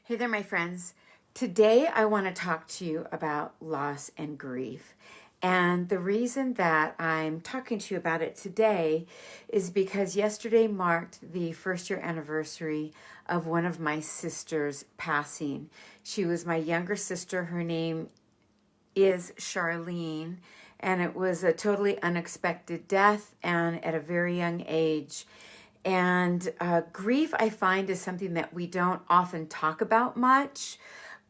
Hey there, my friends. Today I want to talk to you about loss and grief. And the reason that I'm talking to you about it today is because yesterday marked the first year anniversary of one of my sisters passing. She was my younger sister. Her name is Charlene, and it was a totally unexpected death and at a very young age. And grief, I find, is something that we don't often talk about much,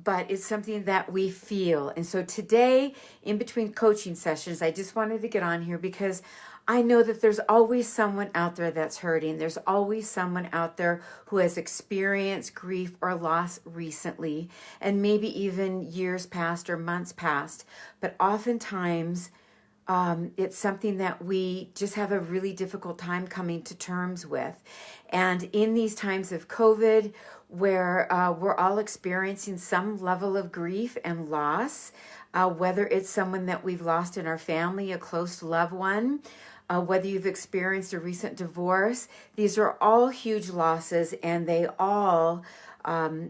but it's something that we feel. And so today, in between coaching sessions, I just wanted to get on here because I know that there's always someone out there that's hurting. There's always someone out there who has experienced grief or loss recently, and maybe even years past or months past. But oftentimes, it's something that we just have a really difficult time coming to terms with. And in these times of COVID, where we're all experiencing some level of grief and loss, whether it's someone that we've lost in our family, a close loved one, whether you've experienced a recent divorce, these are all huge losses, and they all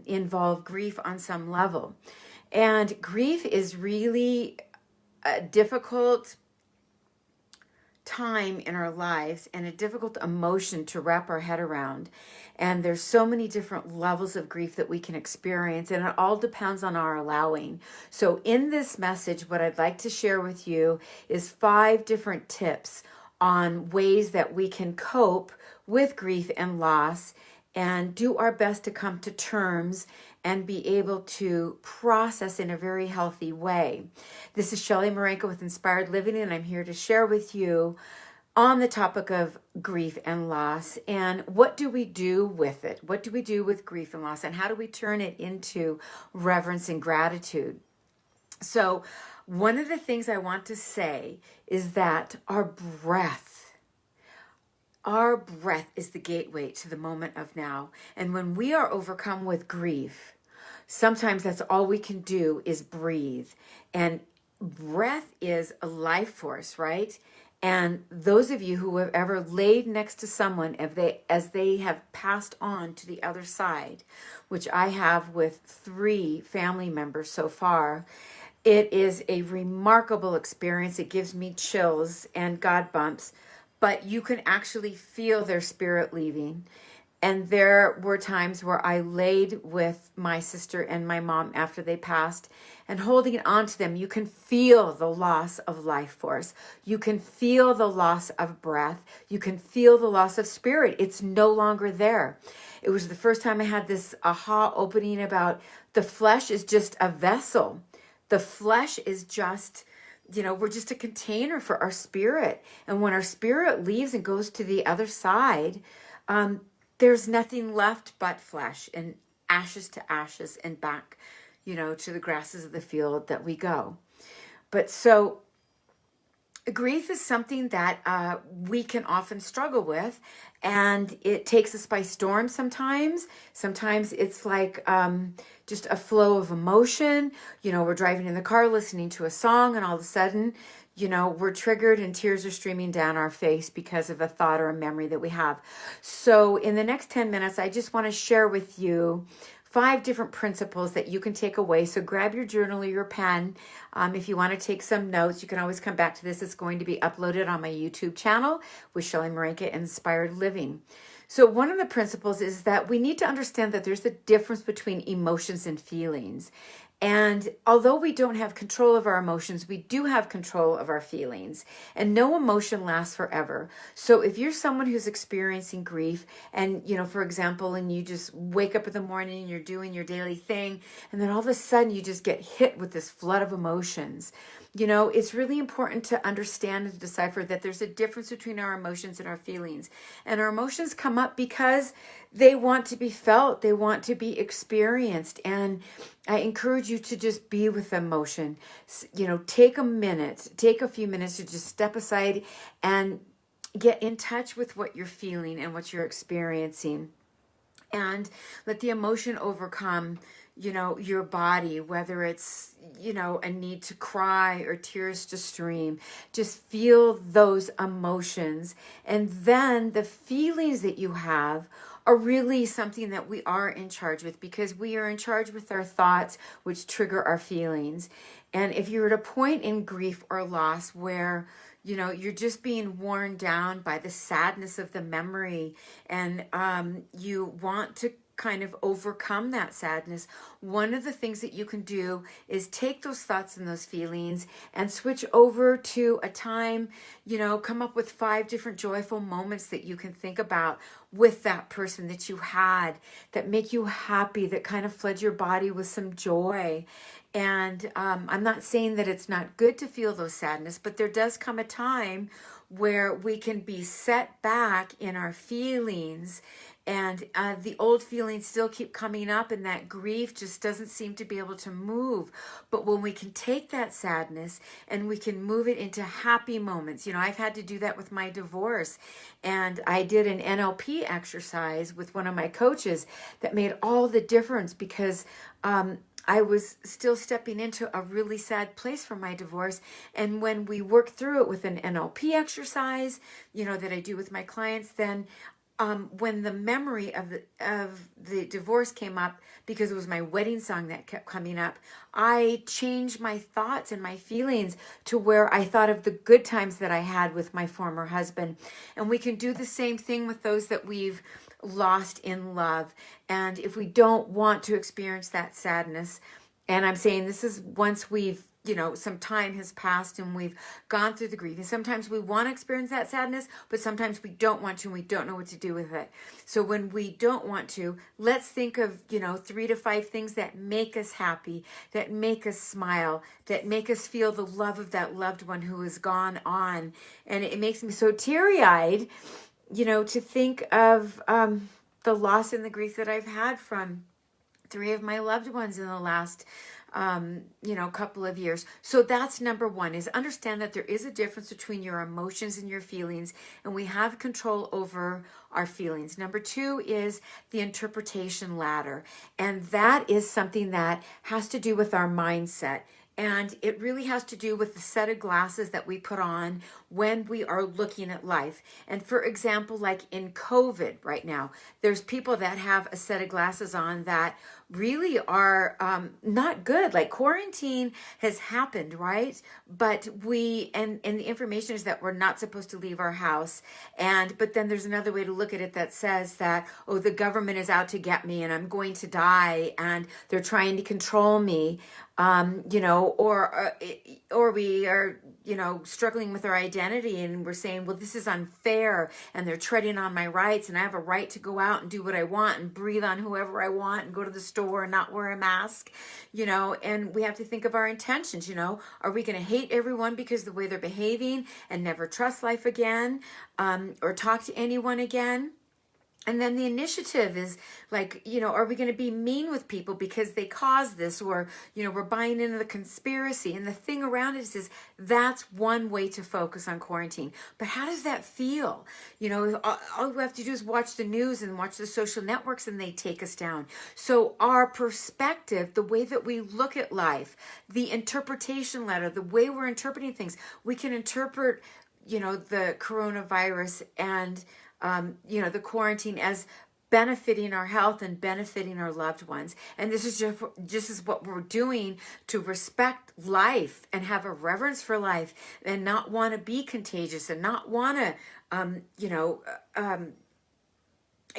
involve grief on some level. And grief is really a difficult time in our lives and a difficult emotion to wrap our head around. And there's so many different levels of grief that we can experience, and it all depends on our allowing. So in this message, what I'd like to share with you is 5 different tips on ways that we can cope with grief and loss and do our best to come to terms and be able to process in a very healthy way. This is Shelley with Inspired Living, and I'm here to share with you on the topic of grief and loss. And what do we do with it? What do we do with grief and loss? And how do we turn it into reverence and gratitude? So one of the things I want to say is that our breath is the gateway to the moment of now. And when we are overcome with grief, sometimes that's all we can do is breathe. And breath is a life force, right? And those of you who have ever laid next to someone as they have passed on to the other side, which I have with 3 family members so far, it is a remarkable experience. It gives me chills and God bumps, but you can actually feel their spirit leaving. And there were times where I laid with my sister and my mom after they passed and holding on to them. You can feel the loss of life force. You can feel the loss of breath. You can feel the loss of spirit. It's no longer there. It was the first time I had this aha opening about the flesh is just a vessel. The flesh is just, we're just a container for our spirit. And when our spirit leaves and goes to the other side, there's nothing left but flesh and ashes to ashes and back, to the grasses of the field that we go. But so grief is something that we can often struggle with, and it takes us by storm sometimes. Sometimes it's like just a flow of emotion. We're driving in the car listening to a song, and all of a sudden, we're triggered and tears are streaming down our face because of a thought or a memory that we have. So in the next 10 minutes, I just want to share with you 5 different principles that you can take away. So grab your journal or your pen. If you want to take some notes, you can always come back to this. It's going to be uploaded on my YouTube channel with Shelley Inspired Living. So one of the principles is that we need to understand that there's a difference between emotions and feelings. And although we don't have control of our emotions, we do have control of our feelings. And no emotion lasts forever. So if you're someone who's experiencing grief and, for example, and you just wake up in the morning and you're doing your daily thing, and then all of a sudden you just get hit with this flood of emotions, it's really important to understand and decipher that there's a difference between our emotions and our feelings. And our emotions come up because they want to be felt, they want to be experienced. And I encourage you to just be with emotion. Take a few minutes to just step aside and get in touch with what you're feeling and what you're experiencing. And let the emotion overcome your body, whether it's, a need to cry or tears to stream. Just feel those emotions. And then the feelings that you have are really something that we are in charge with, because we are in charge with our thoughts, which trigger our feelings. And if you're at a point in grief or loss where you're just being worn down by the sadness of the memory, and you want to kind of overcome that sadness, one of the things that you can do is take those thoughts and those feelings and switch over to a time, come up with 5 different joyful moments that you can think about with that person that you had, that make you happy, that kind of flood your body with some joy. And I'm not saying that it's not good to feel those sadness, but there does come a time where we can be set back in our feelings, and the old feelings still keep coming up, and that grief just doesn't seem to be able to move. But when we can take that sadness and we can move it into happy moments, I've had to do that with my divorce, and I did an NLP exercise with one of my coaches that made all the difference, because I was still stepping into a really sad place from my divorce. And when we worked through it with an NLP exercise, that I do with my clients, then when the memory of the divorce came up, because it was my wedding song that kept coming up, I changed my thoughts and my feelings to where I thought of the good times that I had with my former husband. And we can do the same thing with those that we've lost in love. And if we don't want to experience that sadness, and I'm saying this is once we've, some time has passed and we've gone through the grief. And sometimes we want to experience that sadness, but sometimes we don't want to, and we don't know what to do with it. So when we don't want to, let's think of, 3 to 5 things that make us happy, that make us smile, that make us feel the love of that loved one who has gone on. And it makes me so teary-eyed, to think of the loss and the grief that I've had from 3 of my loved ones in the last couple of years. So that's number 1, is understand that there is a difference between your emotions and your feelings, and we have control over our feelings. Number 2 is the interpretation ladder, and that is something that has to do with our mindset. And it really has to do with the set of glasses that we put on when we are looking at life. And for example, like in COVID right now, there's people that have a set of glasses on that really are not good. Like quarantine has happened, right? But and the information is that we're not supposed to leave our house. But then there's another way to look at it that says that, oh, the government is out to get me and I'm going to die and they're trying to control me. Or we are, struggling with our identity, and we're saying, well, this is unfair and they're treading on my rights, and I have a right to go out and do what I want and breathe on whoever I want and go to the store and not wear a mask, and we have to think of our intentions. Are we going to hate everyone because of the way they're behaving and never trust life again, or talk to anyone again? And then the initiative is like, are we going to be mean with people because they caused this, or, we're buying into the conspiracy? And the thing around it is that's one way to focus on quarantine. But how does that feel? All we have to do is watch the news and watch the social networks, and they take us down. So our perspective, the way that we look at life, the interpretation ladder, the way we're interpreting things, we can interpret, the coronavirus and the quarantine as benefiting our health and benefiting our loved ones. And this is just is what we're doing to respect life and have a reverence for life, and not want to be contagious and not want to,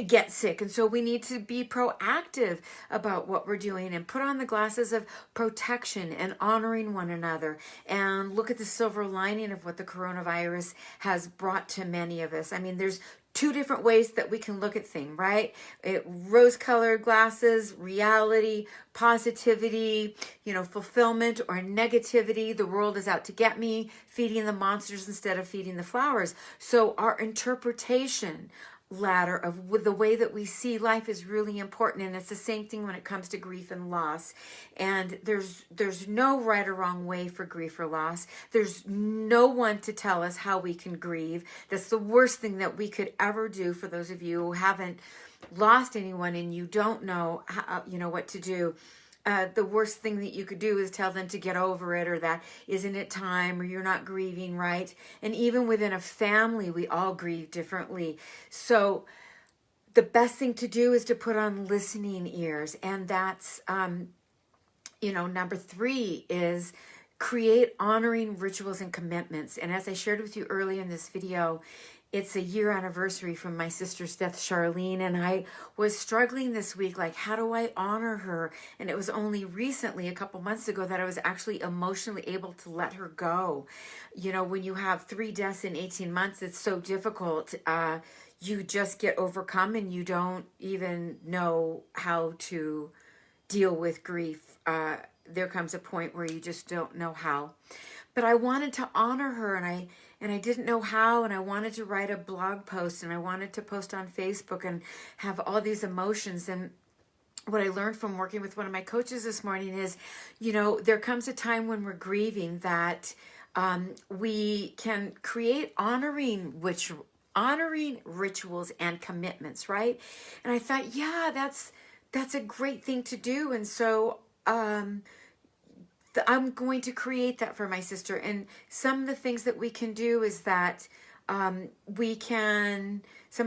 get sick. And so we need to be proactive about what we're doing and put on the glasses of protection and honoring one another, and look at the silver lining of what the coronavirus has brought to many of us. I mean, there's 2 different ways that we can look at things, right? Rose-colored glasses, reality, positivity, fulfillment, or negativity. The world is out to get me, feeding the monsters instead of feeding the flowers. So our interpretation ladder of the way that we see life is really important, and it's the same thing when it comes to grief and loss. And there's no right or wrong way for grief or loss. There's no one to tell us how we can grieve. That's the worst thing that we could ever do. For those of you who haven't lost anyone and you don't know how, what to do, the worst thing that you could do is tell them to get over it, or that isn't it time, or you're not grieving, right? And even within a family, we all grieve differently. So the best thing to do is to put on listening ears. And that's, number 3 is create honoring rituals and commitments. And as I shared with you earlier in this video, it's a year anniversary from my sister's death, Charlene, and I was struggling this week, like, how do I honor her? And it was only recently, a couple months ago, that I was actually emotionally able to let her go. When you have 3 deaths in 18 months, it's so difficult. You just get overcome and you don't even know how to deal with grief. There comes a point where you just don't know how. But I wanted to honor her, and I didn't know how, and I wanted to write a blog post, and I wanted to post on Facebook and have all these emotions. And what I learned from working with one of my coaches this morning is, there comes a time when we're grieving that we can create honoring rituals and commitments, right? And I thought, yeah, that's a great thing to do. And so I'm going to create that for my sister. And some of the things that we can do is that some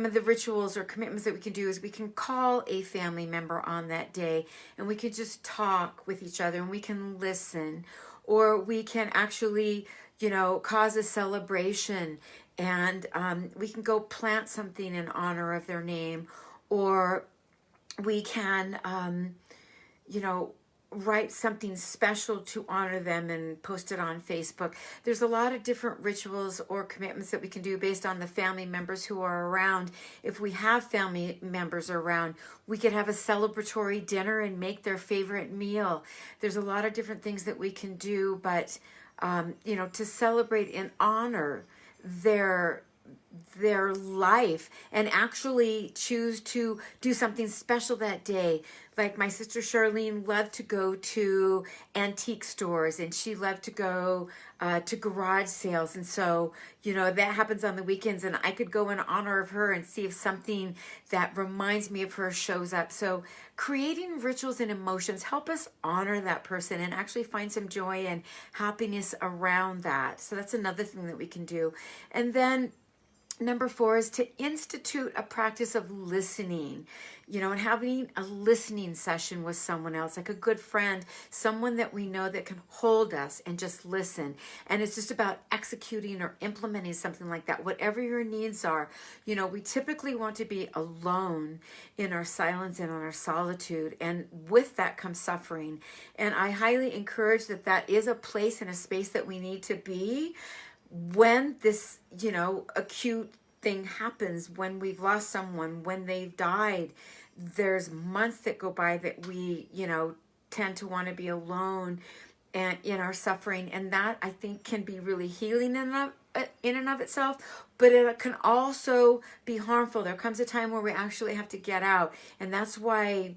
of the rituals or commitments that we can do is we can call a family member on that day, and we can just talk with each other, and we can listen, or we can actually, cause a celebration, and we can go plant something in honor of their name, or we can, write something special to honor them and post it on Facebook. There's a lot of different rituals or commitments that we can do based on the family members who are around. If we have family members around, we could have a celebratory dinner and make their favorite meal. There's a lot of different things that we can do, but to celebrate and honor their life and actually choose to do something special that day. Like my sister Charlene loved to go to antique stores, and she loved to go to garage sales. And so, that happens on the weekends, and I could go in honor of her and see if something that reminds me of her shows up. So creating rituals and emotions help us honor that person and actually find some joy and happiness around that. So that's another thing that we can do. And then number 4 is to institute a practice of listening, and having a listening session with someone else, like a good friend, someone that we know that can hold us and just listen. And it's just about executing or implementing something like that, whatever your needs are. We typically want to be alone in our silence and in our solitude. And with that comes suffering. And I highly encourage that is a place and a space that we need to be when this, acute thing happens, when we've lost someone, when they've died. There's months that go by that we, tend to want to be alone and in our suffering. And that, I think, can be really healing in and of itself, but it can also be harmful. There comes a time where we actually have to get out. And that's why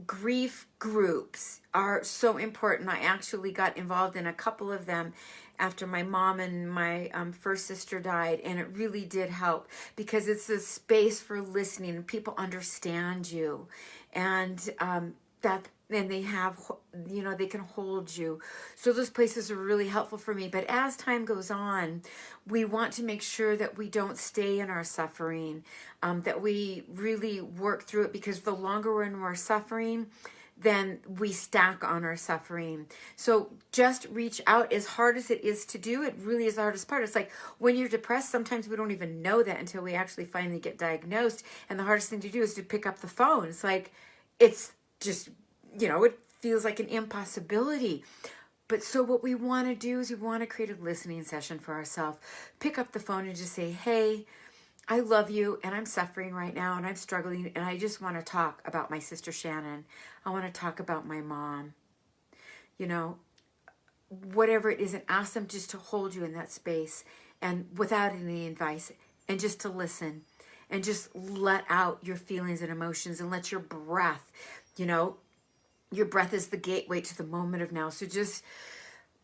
grief groups are so important. I actually got involved in a couple of them after my mom and my first sister died, and it really did help because it's a space for listening, and people understand you, and they have, they can hold you. So those places are really helpful for me. But as time goes on, we want to make sure that we don't stay in our suffering, that we really work through it, because the longer we're in our suffering, then we stack on our suffering. So just reach out. As hard as it is to do, it really is the hardest part. It's like when you're depressed, sometimes we don't even know that until we actually finally get diagnosed. And the hardest thing to do is to pick up the phone. It's like, it's just, it feels like an impossibility. But so what we want to do is we want to create a listening session for ourselves. Pick up the phone and just say, hey, I love you, and I'm suffering right now, and I'm struggling, and I just want to talk about my sister Shannon. I want to talk about my mom. Whatever it is, and ask them just to hold you in that space, and without any advice, and just to listen, and just let out your feelings and emotions, and let your breath, your breath is the gateway to the moment of now. So just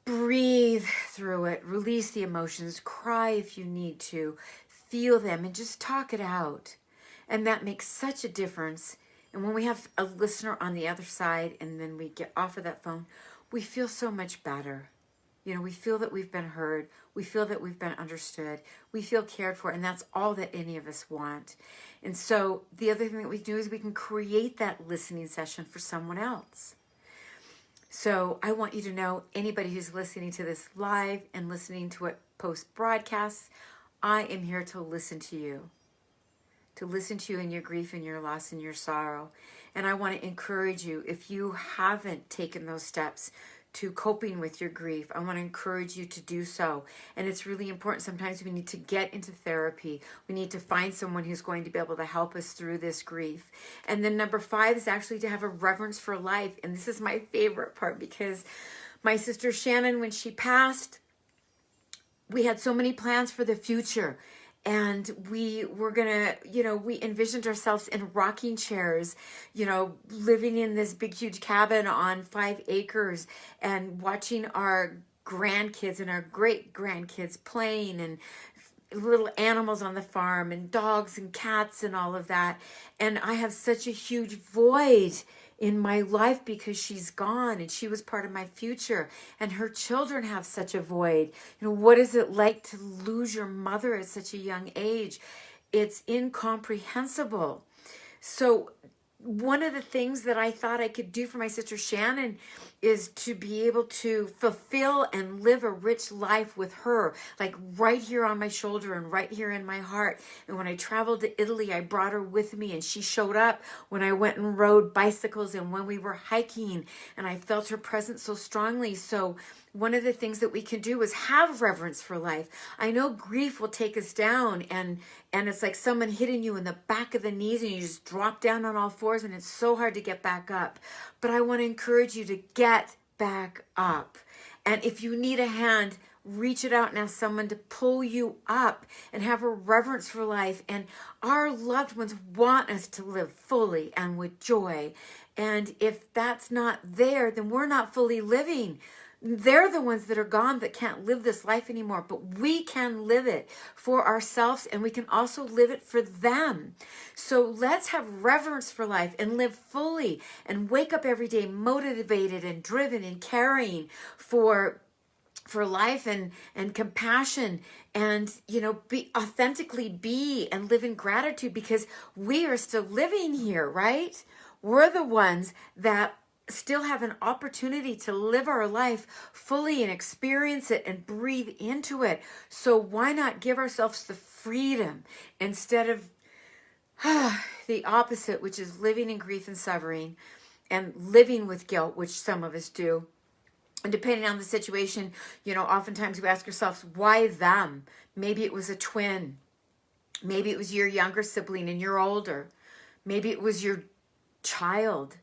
breathe through it, release the emotions, cry if you need to, feel them, and just talk it out. And that makes such a difference. And when we have a listener on the other side, and then we get off of that phone, we feel so much better. We feel that we've been heard. We feel that we've been understood. We feel cared for, and that's all that any of us want. And so the other thing that we do is we can create that listening session for someone else. So I want you to know, anybody who's listening to this live and listening to it post-broadcast, I am here to listen to you. To listen to you in your grief and your loss and your sorrow. And I want to encourage you, if you haven't taken those steps to coping with your grief, I want to encourage you to do so. And it's really important. Sometimes we need to get into therapy. We need to find someone who's going to be able to help us through this grief. And then number 5 is actually to have a reverence for life. And this is my favorite part, because my sister Shannon, when she passed, we had so many plans for the future. And we were going to, we envisioned ourselves in rocking chairs, living in this big, huge cabin on 5 acres and watching our grandkids and our great grandkids playing, and little animals on the farm and dogs and cats and all of that. And I have such a huge void in my life because she's gone, and she was part of my future, and her children have such a void. What is it like to lose your mother at such a young age? It's incomprehensible. So one of the things that I thought I could do for my sister Shannon is to be able to fulfill and live a rich life with her, like right here on my shoulder and right here in my heart. And when I traveled to Italy, I brought her with me, and she showed up when I went and rode bicycles and when we were hiking, and I felt her presence so strongly. So one of the things that we can do is have reverence for life. I know grief will take us down, and it's like someone hitting you in the back of the knees and you just drop down on all fours, and it's so hard to get back up. But I want to encourage you to get back up. And if you need a hand, reach it out and ask someone to pull you up, and have a reverence for life. And our loved ones want us to live fully and with joy. And if that's not there, then we're not fully living. They're the ones that are gone that can't live this life anymore, but we can live it for ourselves, and we can also live it for them. So let's have reverence for life and live fully and wake up every day motivated and driven and caring for life and compassion, and be authentically and live in gratitude, because we are still living here, right? We're the ones that still have an opportunity to live our life fully and experience it and breathe into it. So why not give ourselves the freedom instead of the opposite, which is living in grief and suffering and living with guilt, which some of us do. And depending on the situation, oftentimes we ask ourselves, why them? Maybe it was a twin. Maybe it was your younger sibling and you're older. Maybe it was your child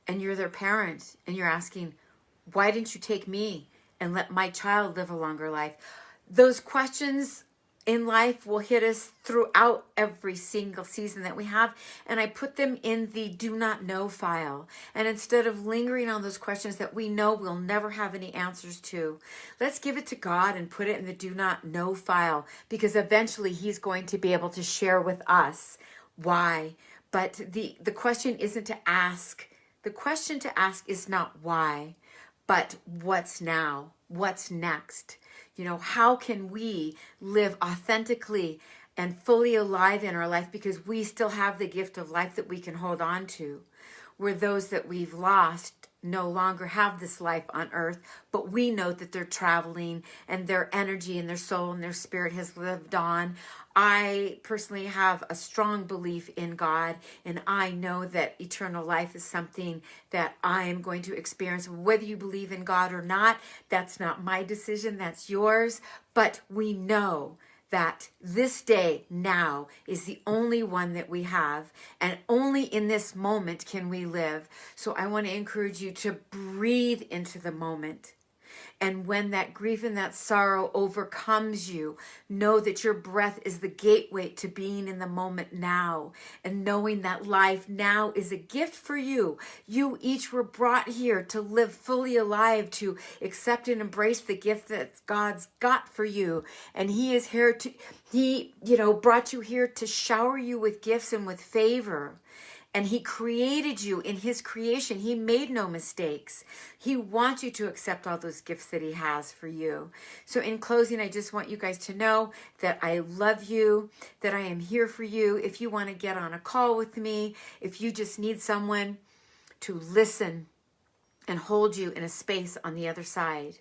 and you're their parent, and you're asking, why didn't you take me and let my child live a longer life? Those questions in life will hit us throughout every single season that we have, and I put them in the do not know file. And instead of lingering on those questions that we know we'll never have any answers to, let's give it to God and put it in the do not know file, because eventually He's going to be able to share with us why. But the question isn't to ask. The question to ask is not why, but what's now? What's next? How can we live authentically and fully alive in our life, because we still have the gift of life that we can hold on to, where those that we've lost no longer have this life on earth, but we know that they're traveling and their energy and their soul and their spirit has lived on. I personally have a strong belief in God, and I know that eternal life is something that I am going to experience. Whether you believe in God or not, that's not my decision, that's yours. But we know that this day now is the only one that we have, and only in this moment can we live. So I want to encourage you to breathe into the moment. And when that grief and that sorrow overcomes you, know that your breath is the gateway to being in the moment now, and knowing that life now is a gift for you. You each were brought here to live fully alive, to accept and embrace the gift that God's got for you. And He is here He brought you here to shower you with gifts and with favor. And he created you in his creation. He made no mistakes. He wants you to accept all those gifts that he has for you. So in closing, I just want you guys to know that I love you, that I am here for you. If you want to get on a call with me, if you just need someone to listen and hold you in a space on the other side,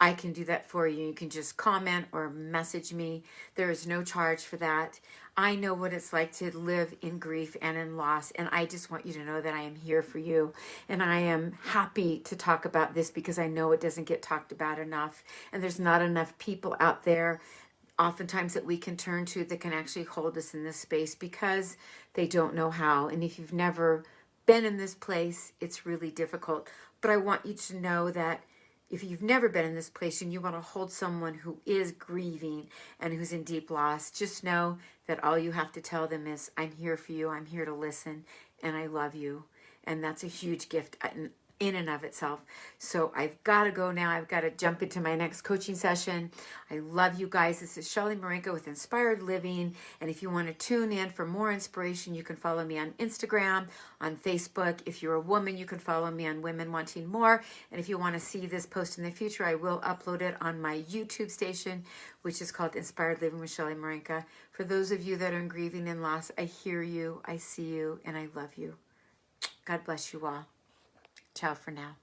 I can do that for you. You can just comment or message me. There is no charge for that. I know what it's like to live in grief and in loss, and I just want you to know that I am here for you. And I am happy to talk about this because I know it doesn't get talked about enough, and there's not enough people out there oftentimes that we can turn to that can actually hold us in this space because they don't know how. And if you've never been in this place, it's really difficult. But I want you to know that if you've never been in this place and you want to hold someone who is grieving and who's in deep loss, just know that all you have to tell them is, I'm here for you, I'm here to listen, and I love you. And that's a huge gift in and of itself. So I've got to go now. I've got to jump into my next coaching session. I love you guys. This is Shelley Marenko with Inspired Living. And if you want to tune in for more inspiration, you can follow me on Instagram, on Facebook. If you're a woman, you can follow me on Women Wanting More. And if you want to see this post in the future, I will upload it on my YouTube station, which is called Inspired Living with Shelley Marenko. For those of you that are grieving and loss, I hear you, I see you, and I love you. God bless you all. Ciao for now.